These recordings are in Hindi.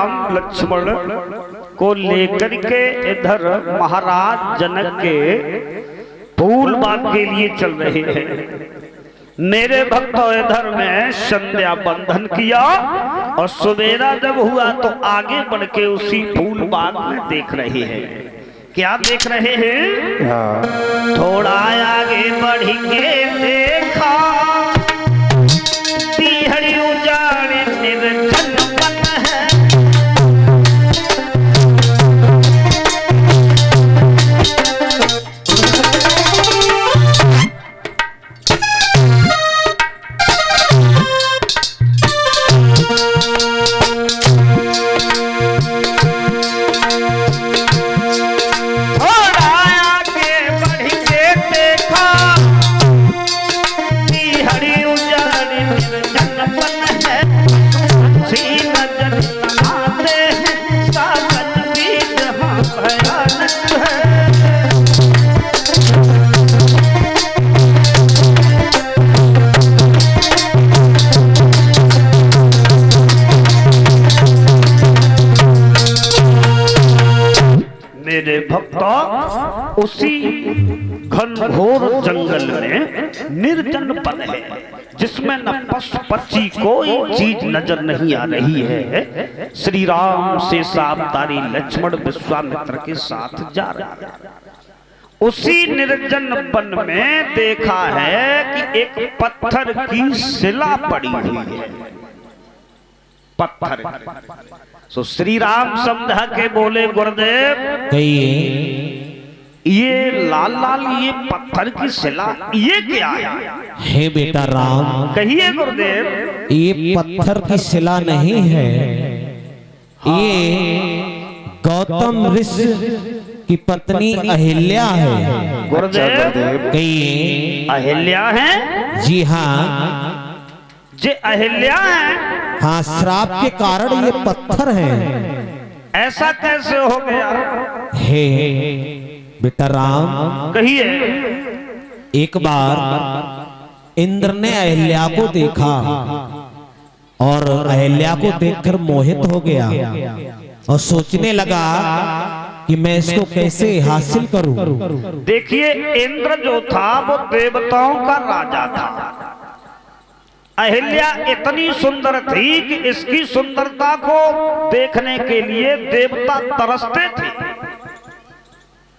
राम लक्ष्मण को लेकर के इधर महाराज जनक के फूल बाग के लिए चल रहे हैं। मेरे भक्तों इधर में संध्या बंधन किया और सवेरा जब हुआ तो आगे बढ़ के उसी फूल बाग में देख रहे हैं। क्या देख रहे हैं? थोड़ा आगे बढ़ के देखा हरि उजाड़ निर्जन वन है। मेरे भक्तों उसी घनघोर जंगल में निर्जन पद है जिसमें न पशु पक्षी कोई चीज नजर नहीं आ रही है। श्री राम से सावधानी लक्ष्मण विश्वामित्र के साथ जा रहे हैं। उसी निर्जन वन में देखा है कि एक पत्थर की शिला पड़ी हुई है। पत्थर सो श्री राम समझा के बोले गुरुदेव ये लाल लाल ये पत्थर की शिला ये क्या है? बेटा राम कहिए गुरुदेव। ये पत्थर की शिला नहीं है, ये गौतम ऋषि की पत्नी अहिल्या है। गुरुदेव कहिए अहिल्या है? जी हाँ, जे अहिल्या है। हाँ, श्राप के कारण ये पत्थर है। ऐसा कैसे हो गया? हे बेटा राम कहिए। एक बार इंद्र ने अहिल्या को देखा और अहिल्या को देखकर मोहित हो गया और सोचने लगा कि मैं इसको कैसे हासिल करूं। देखिए इंद्र जो था वो देवताओं का राजा था। अहिल्या इतनी सुंदर थी कि इसकी सुंदरता को देखने के लिए देवता तरसते थे।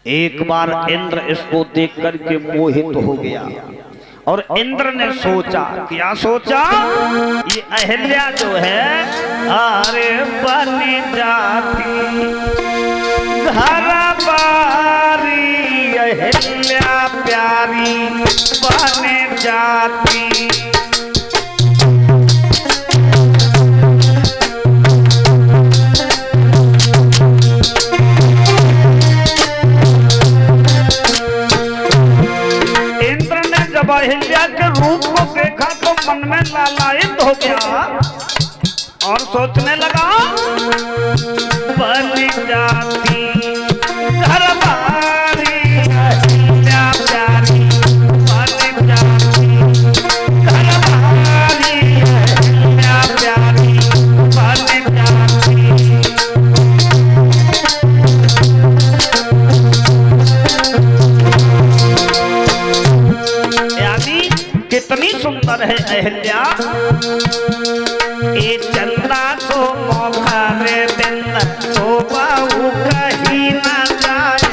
एक बार इंद्र इसको देख करके मोहित हो गया और इंद्र ने सोचा, क्या सोचा? ये अहिल्या जो है अरे बन जाती घर बारी, अहिल्या प्यारी बन जाती। अहिल्या के रूप को देखा तो मन में लालायित हो गया और सोचने लगा बन जाती घर बारी, अहिल्या प्यारी बन जाती घर बारी, अहिल्या प्यारी बन जाती। कितनी सुंदर है अहिल्या। ए चंदा सो मौका रे दिन सो बाहु कहीं ना जाए,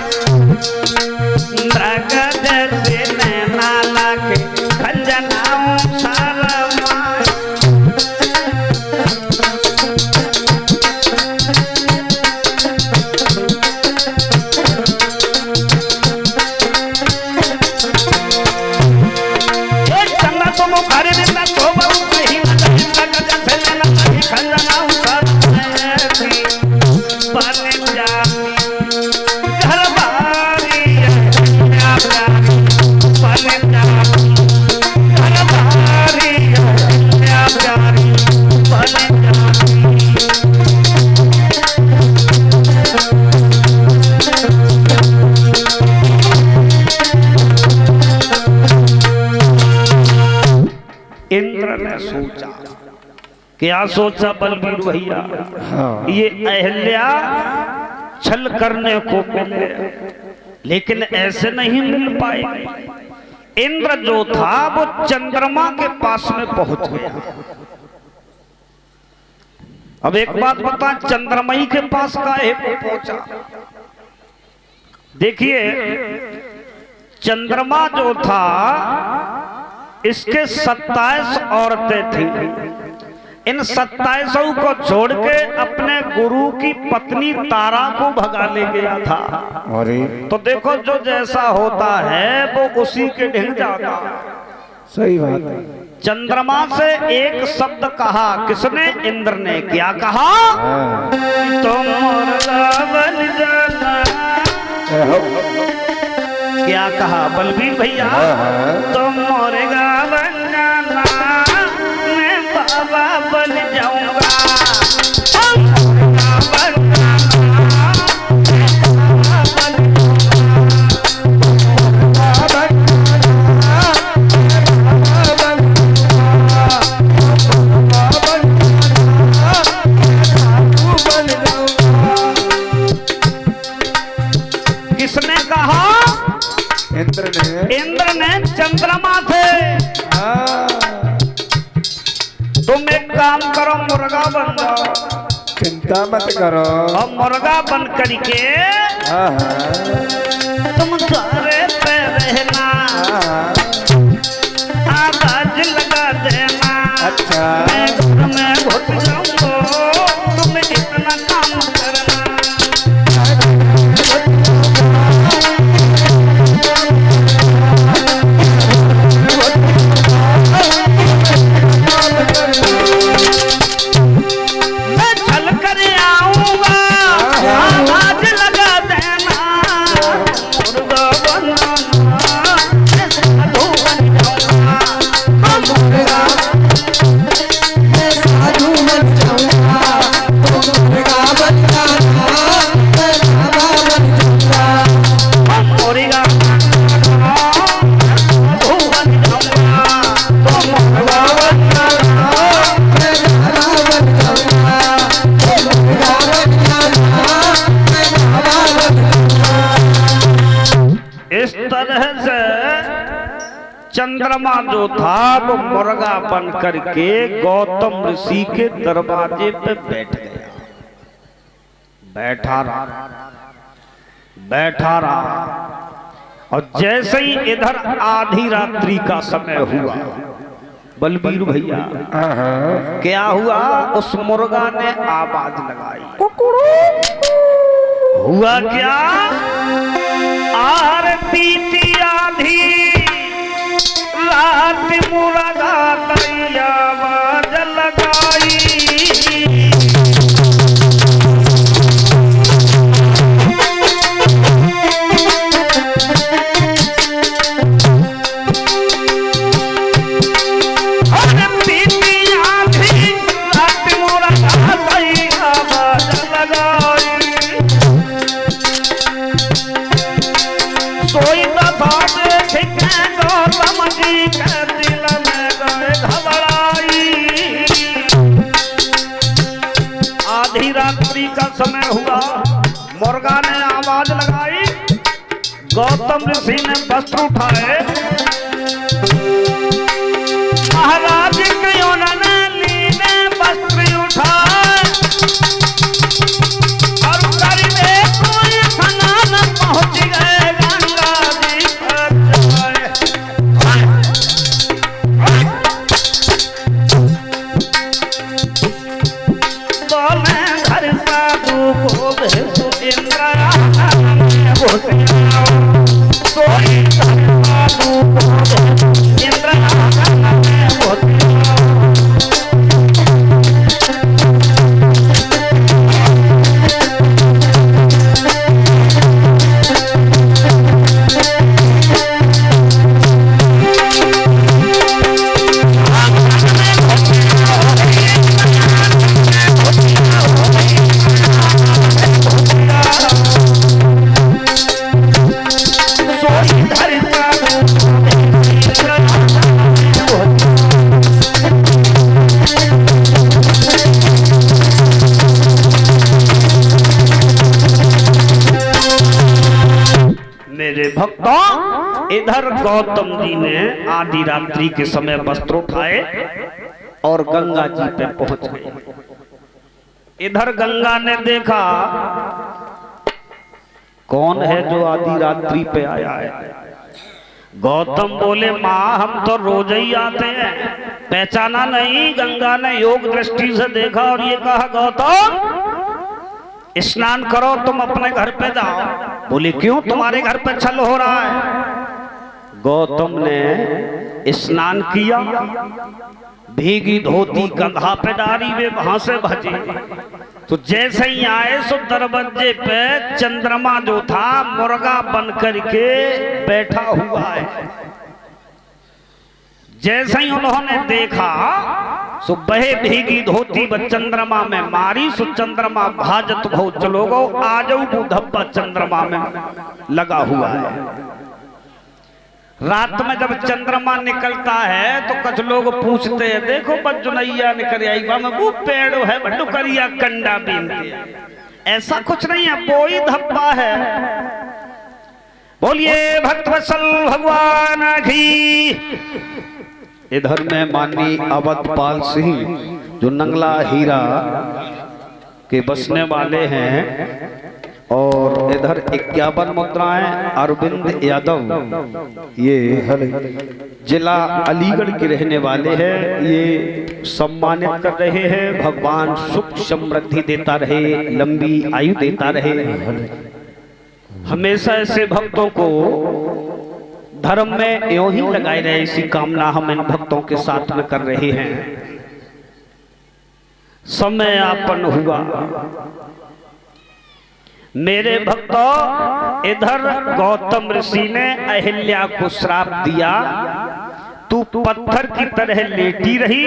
मृग से नैना लाके खंजनाओं शरमाए। क्या सोचा बलबीर भैया, ये अहल्या छल करने को मिले, लेकिन ऐसे नहीं मिल पाए। इंद्र जो था वो चंद्रमा के पास में पहुंच गया। अब एक बात बता, चंद्रमई के पास काहे को पहुंचा? देखिए, चंद्रमा जो था इसके 27 औरतें थी। इन 27 को छोड़ के अपने गुरु की पत्नी तारा को भगा ले गया था। तो देखो, जो जैसा होता है वो उसी के ढिग जाता। सही बात है। चंद्रमा से एक शब्द कहा, किसने? इंद्र ने। क्या कहा? तुम मुर्गा बन जाना। क्या कहा बलबीर भैया? तुम मुर्गा बन जाना, मैं बाबा बन जाऊंगा। किसने कहा? इंद्र ने चंद्रमा से। तुम एक काम करो, मुर्गा बन जाओ। चिंता मत करो। और मुर्गा बन करके तुम सारे पे रहना, आवाज लगा देना। अच्छा। मैं घर में घुस जाऊंगा, तुम इतना काम करना। चंद्रमा जो था वो मुर्गा बन करके गौतम ऋषि के दरवाजे पे बैठ गया। बैठा रहा और जैसे ही इधर आधी रात्रि का समय हुआ, बलबीर भैया क्या हुआ? उस मुर्गा ने आवाज लगाई। हुआ क्या? आरती की आधी रात मुर्गा की आवाज लगाई। आधी रात्रि का समय हुआ, मुर्गा ने आवाज लगाई। गौतम ऋषि ने वस्त्र उठाए, महाराज क्यों न लीने वस्त्र उठाए और करीबे कोई स्नान पहुंच गए गंगा जी पर। तो मैं घर साधु को भेजूं इंद्र सोई साधु को इंद्र भक्तों, इधर गौतम जी ने आधी रात्रि के समय वस्त्र उठाए और गंगा जी पे पहुंच गए। इधर गंगा ने देखा कौन है जो आधी रात्रि पे आया है। गौतम बोले, माँ हम तो रोज ही आते हैं, पहचाना नहीं। गंगा ने योग दृष्टि से देखा और ये कहा, गौतम स्नान करो, तुम अपने घर पे जाओ। बोले, क्यों, तुम्हारे घर पे छल हो रहा है। गौतम ने स्नान किया, भीगी धोती कंधा पे डाली, वे वहां से भजे। तो जैसे ही आए सो दरवाजे पे चंद्रमा जो था मुर्गा बन करके बैठा हुआ है। जैसे ही उन्होंने देखा सो बहे भीगी धोती व चंद्रमा में मारी, सो चंद्रमा भाजत भो चलो गो, आ जाऊ वो धब्बा चंद्रमा में लगा हुआ है। रात में जब चंद्रमा निकलता है तो कुछ लोग पूछते हैं, देखो बजुनैया निकल आई, वो पेड़ है बड्डू करिया कंडा बीन के। ऐसा कुछ नहीं है, कोई धब्बा है। बोलिए भक्तवत्सल भगवान की। इधर में माननीय अवधपाल सिंह जो नंगला हीरा के बसने वाले हैं, और इधर 51 मुद्राएं अरविंद यादव, ये जिला अलीगढ़ के रहने वाले हैं, ये सम्मानित कर रहे हैं। भगवान सुख समृद्धि देता रहे, लंबी आयु देता रहे। हमेशा ऐसे भक्तों को धर्म में यूं ही लगाए रहे, इसी कामना हम इन भक्तों के साथ में कर रहे हैं। समय आपन हुआ मेरे भक्तों। इधर गौतम ऋषि ने अहिल्या को श्राप दिया, तू पत्थर की तरह लेटी रही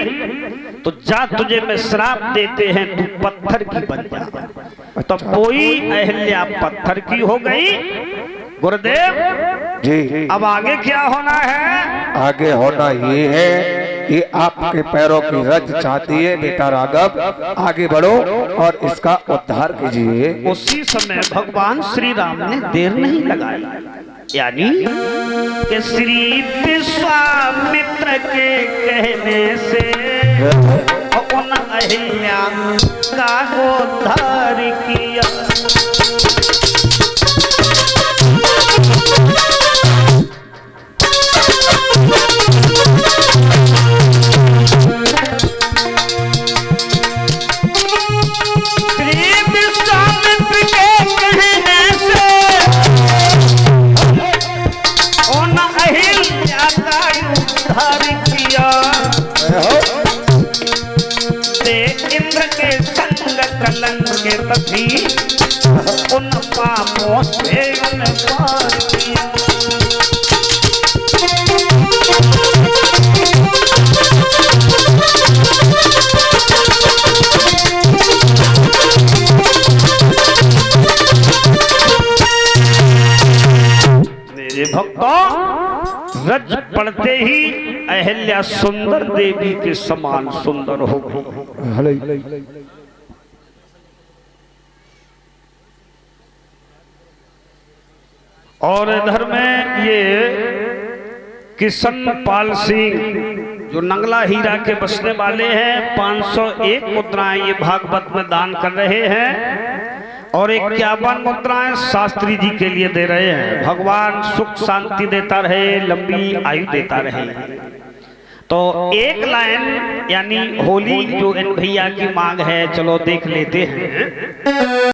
तो जा, तुझे मैं श्राप देते हैं, तू पत्थर की बन जा। तो कोई अहिल्या पत्थर की हो गई। गुरुदेव जी, अब आगे क्या होना है? आगे होना ये है कि आपके पैरों की रज चाहती है बेटा राघव, आगे बढ़ो और इसका उद्धार कीजिए। उसी समय भगवान श्री राम ने देर नहीं लगाई, यानी कि श्री विश्वामित्र के कहने से उन अहिल्या का उद्धार किया। इंद्र के संग कलंक के तभी उन पापों से उन पार किया। मेरे भक्तों, रज पड़ते ही अहिल्या सुंदर देवी के समान सुंदर हो गई। और इधर में ये किशन पाल सिंह जो नंगला हीरा के बसने वाले हैं, 501 मुद्राएं ये भागवत में दान कर रहे हैं और 51 मुद्राएं शास्त्री जी के लिए दे रहे हैं। भगवान सुख शांति देता रहे, लंबी आयु देता रहे। तो एक लाइन यानी होली जो इन भैया की मांग है, चलो देख लेते हैं।